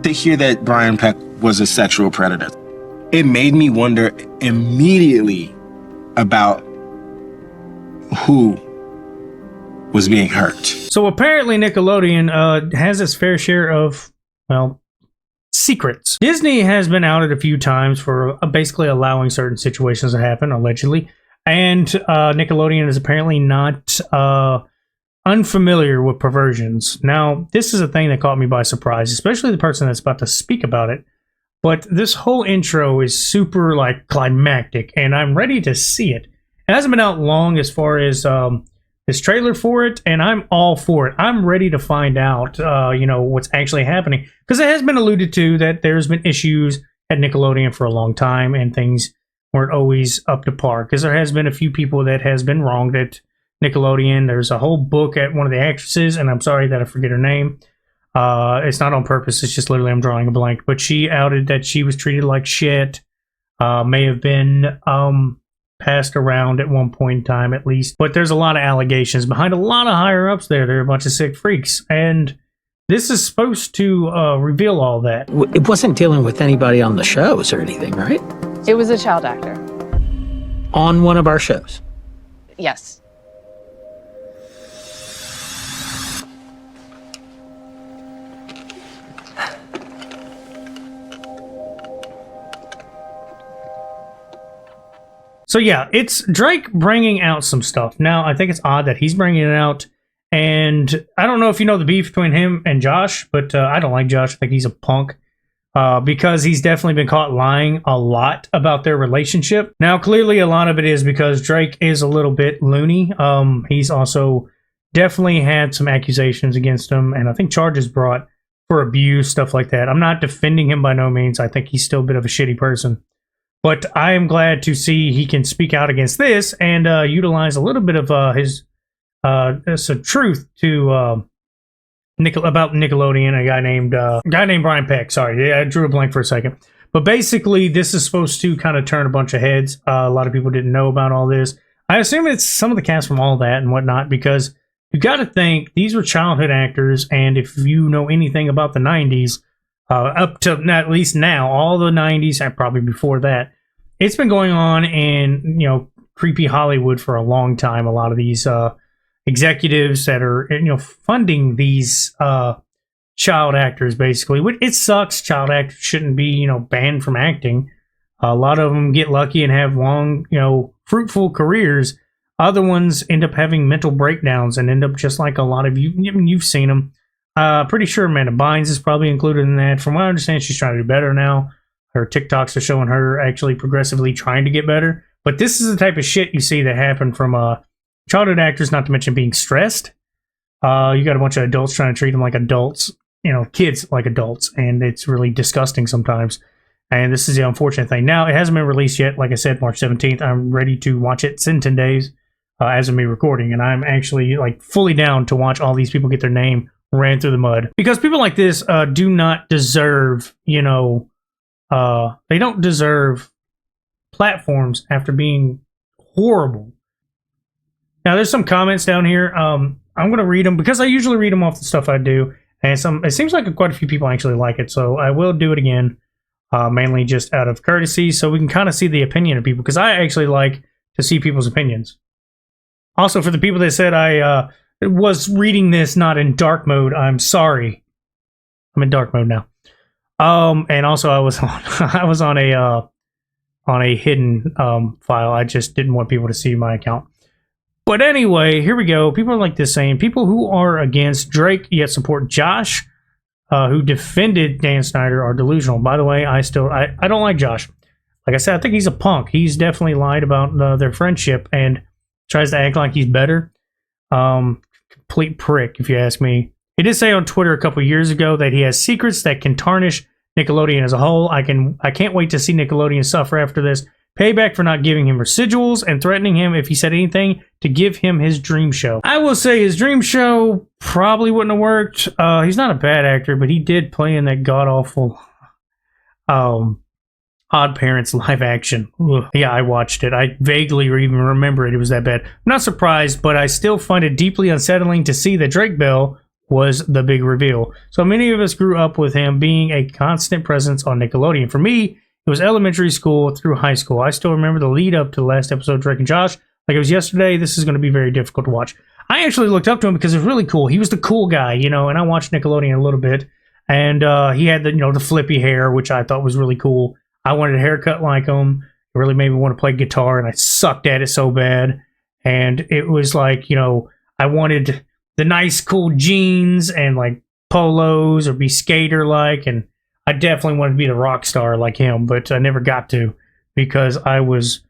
To hear that Brian Peck was a sexual predator, it made me wonder immediately about who was being hurt. So apparently Nickelodeon has its fair share of, well, secrets. Disney has been outed a few times for basically allowing certain situations to happen, allegedly. And Nickelodeon is apparently not unfamiliar with perversions. Now, this is a thing that caught me by surprise, especially the person that's about to speak about it. But this whole intro is super, like, climactic, and I'm ready to see it. It hasn't been out long as far as this trailer for it, and I'm all for it. I'm ready to find out, what's actually happening. Because it has been alluded to that there's been issues at Nickelodeon for a long time, and things weren't always up to par. Because there has been a few people that has been wronged at Nickelodeon. There's a whole book at one of the actresses, and I'm sorry that I forget her name. It's not on purpose. It's just literally I'm drawing a blank. But she outed that she was treated like shit. May have been passed around at one point in time at least. But there's a lot of allegations behind a lot of higher ups there. They're a bunch of sick freaks. And this is supposed to reveal all that. It wasn't dealing with anybody on the shows or anything, right? It was a child actor. On one of our shows? Yes. So yeah, it's Drake bringing out some stuff. Now, I think it's odd that he's bringing it out. And I don't know if you know the beef between him and Josh, but I don't like Josh. I think he's a punk because he's definitely been caught lying a lot about their relationship. Now, clearly a lot of it is because Drake is a little bit loony. He's also definitely had some accusations against him, and I think charges brought for abuse, stuff like that. I'm not defending him by no means. I think he's still a bit of a shitty person. But I am glad to see he can speak out against this and utilize a little bit of his some truth to about Nickelodeon. A guy named Brian Peck. Sorry, I drew a blank for a second. But basically, this is supposed to kind of turn a bunch of heads. A lot of people didn't know about all this. I assume it's some of the cast from all that and whatnot, because you got to think these were childhood actors, and if you know anything about the '90s. Up to at least now, all the 90s, and probably before that, it's been going on in, creepy Hollywood for a long time. A lot of these executives that are, funding these child actors, basically. It sucks. Child actors shouldn't be, banned from acting. A lot of them get lucky and have long, fruitful careers. Other ones end up having mental breakdowns and end up just like a lot of you. You've seen them. Pretty sure Amanda Bynes is probably included in that. From what I understand, she's trying to do better now. Her TikToks are showing her actually progressively trying to get better. But this is the type of shit you see that happen from childhood actors, not to mention being stressed. You got a bunch of adults trying to treat them like adults, kids like adults, and it's really disgusting sometimes. And this is the unfortunate thing. Now, it hasn't been released yet. Like I said, March 17th. I'm ready to watch it. It's in 10 days as of me recording, and I'm actually fully down to watch all these people get their name ran through the mud, because people like this do not deserve, they don't deserve platforms after being horrible. Now, there's some comments down here. I'm going to read them because I usually read them off the stuff I do, and it seems like quite a few people actually like it, so I will do it again, mainly just out of courtesy, so we can kind of see the opinion of people, because I actually like to see people's opinions. Also, for the people that said I was reading this not in dark mode, I'm sorry. I'm in dark mode now. And also I was on a hidden file. I just didn't want people to see my account. But anyway, here we go. People are like this saying, people who are against Drake yet support Josh, who defended Dan Snyder, are delusional. By the way, I don't like Josh. Like I said, I think he's a punk. He's definitely lied about their friendship and tries to act like he's better. Complete prick, if you ask me. He did say on Twitter a couple years ago that he has secrets that can tarnish Nickelodeon as a whole. I can't wait to see Nickelodeon suffer after this. Payback for not giving him residuals and threatening him if he said anything to give him his dream show. I will say his dream show probably wouldn't have worked. He's not a bad actor, but he did play in that god-awful Odd Parents live action. Ugh. Yeah, I watched it. I vaguely even remember it. It was that bad. I'm not surprised, but I still find it deeply unsettling to see that Drake Bell was the big reveal. So many of us grew up with him being a constant presence on Nickelodeon. For me, it was elementary school through high school. I still remember the lead up to the last episode of Drake and Josh. Like it was yesterday. This is going to be very difficult to watch. I actually looked up to him because it was really cool. He was the cool guy, you know, and I watched Nickelodeon a little bit. And he had the, you know, the flippy hair, which I thought was really cool. I wanted a haircut like him. It really made me want to play guitar, and I sucked at it so bad. And it was like, you know, I wanted the nice, cool jeans and like polos or be skater like. And I definitely wanted to be the rock star like him, but I never got to because I was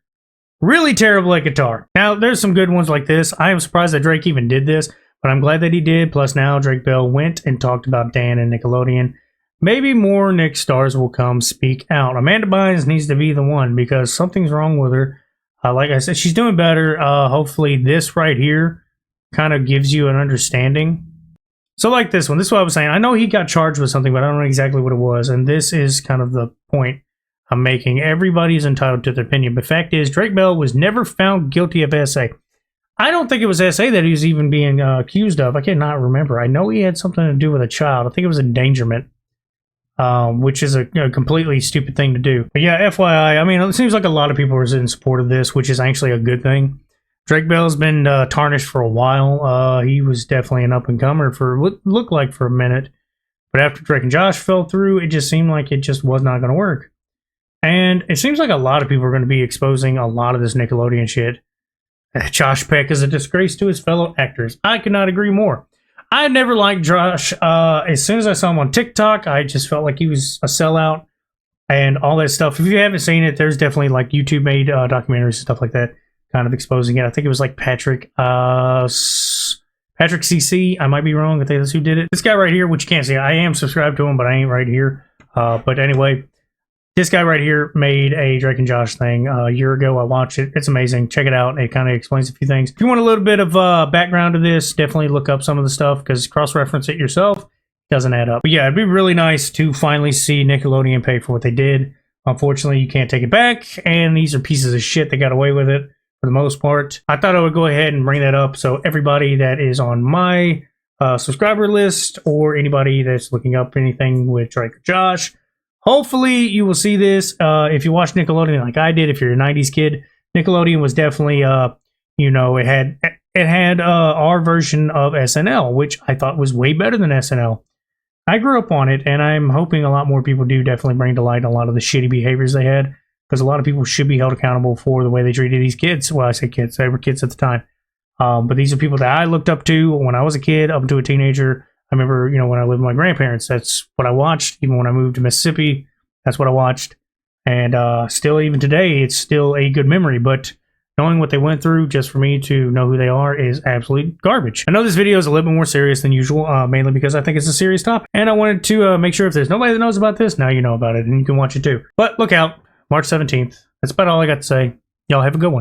really terrible at guitar. Now, there's some good ones like this. I am surprised that Drake even did this, but I'm glad that he did. Plus, now Drake Bell went and talked about Dan and Nickelodeon. Maybe more Nick stars will come speak out. Amanda Bynes needs to be the one because something's wrong with her. Like I said, she's doing better. Hopefully this right here kind of gives you an understanding. So like this one, this is what I was saying. I know he got charged with something, but I don't know exactly what it was. And this is kind of the point I'm making. Everybody's entitled to their opinion. But fact is, Drake Bell was never found guilty of SA. I don't think it was SA that he was even being accused of. I cannot remember. I know he had something to do with a child. I think it was endangerment. Which is a completely stupid thing to do. But yeah, FYI, I mean, it seems like a lot of people are in support of this, which is actually a good thing. Drake Bell's been tarnished for a while. He was definitely an up-and-comer for what looked like for a minute. But after Drake and Josh fell through, it just seemed like it just was not going to work. And it seems like a lot of people are going to be exposing a lot of this Nickelodeon shit. Josh Peck is a disgrace to his fellow actors. I could not agree more. I never liked Josh. As soon as I saw him on TikTok, I just felt like he was a sellout and all that stuff. If you haven't seen it, there's definitely like YouTube made documentaries and stuff like that, kind of exposing it. I think it was like Patrick CC. I might be wrong. I think that's who did it. This guy right here, which you can't see, I am subscribed to him, but I ain't right here. But anyway, this guy right here made a Drake and Josh thing a year ago. I watched it. It's amazing. Check it out. It kind of explains a few things. If you want a little bit of background to this, definitely look up some of the stuff because cross-reference it yourself doesn't add up. But yeah, it'd be really nice to finally see Nickelodeon pay for what they did. Unfortunately, you can't take it back, and these are pieces of shit that got away with it for the most part. I thought I would go ahead and bring that up so everybody that is on my subscriber list or anybody that's looking up anything with Drake or Josh, hopefully you will see this. If you watch Nickelodeon like I did, if you're a 90s kid, Nickelodeon was definitely, you know, it had our version of SNL, which I thought was way better than SNL. I grew up on it, and I'm hoping a lot more people do definitely bring to light a lot of the shitty behaviors they had, because a lot of people should be held accountable for the way they treated these kids. Well, I say kids, they were kids at the time. But these are people that I looked up to when I was a kid, up to a teenager. I remember, you know, when I lived with my grandparents, that's what I watched. Even when I moved to Mississippi, that's what I watched. And still, even today, it's still a good memory. But knowing what they went through, just for me to know who they are, is absolute garbage. I know this video is a little bit more serious than usual, mainly because I think it's a serious topic. And I wanted to make sure if there's nobody that knows about this, now you know about it, and you can watch it too. But look out, March 17th. That's about all I got to say. Y'all have a good one.